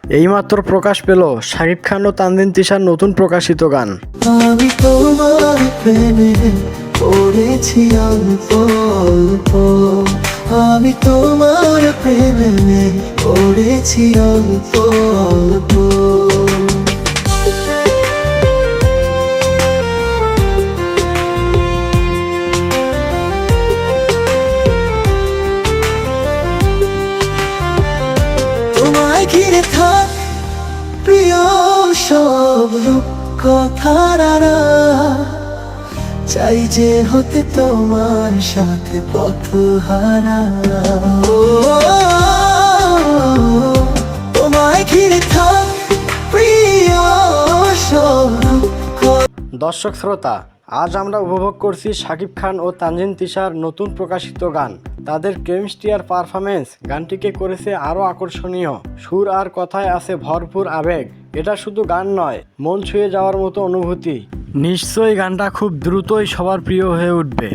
এইমাত্র প্রকাশ পেল শাকিব খান ও তানজিন তিশার নতুন প্রকাশিত গান। আমি তোমার প্রেমে পড়েছি অল্প অল্প, আমি তোমার প্রেমে পড়েছি অল্প অল্প। তোমায় ঘিরে থাক প্রিয় সব কথারা, চাই যে হতে তোমার সাথে পথহারা। তোমায় ঘিরে থাক প্রিয় সব। দর্শক শ্রোতা, আজ আমরা উপভোগ করছি শাকিব খান ও তানজিন তিশার নতুন প্রকাশিত গান। তাদের কেমিস্ট্রি আর পারফরমেন্স গানটিকে করেছে আরও আকর্ষণীয়। সুর আর কথায় আছে ভরপুর আবেগ। এটা শুধু গান নয়, মন ছুঁয়ে যাওয়ার মতো অনুভূতি। নিশ্চয়ই গানটা খুব দ্রুতই সবার প্রিয় হয়ে উঠবে।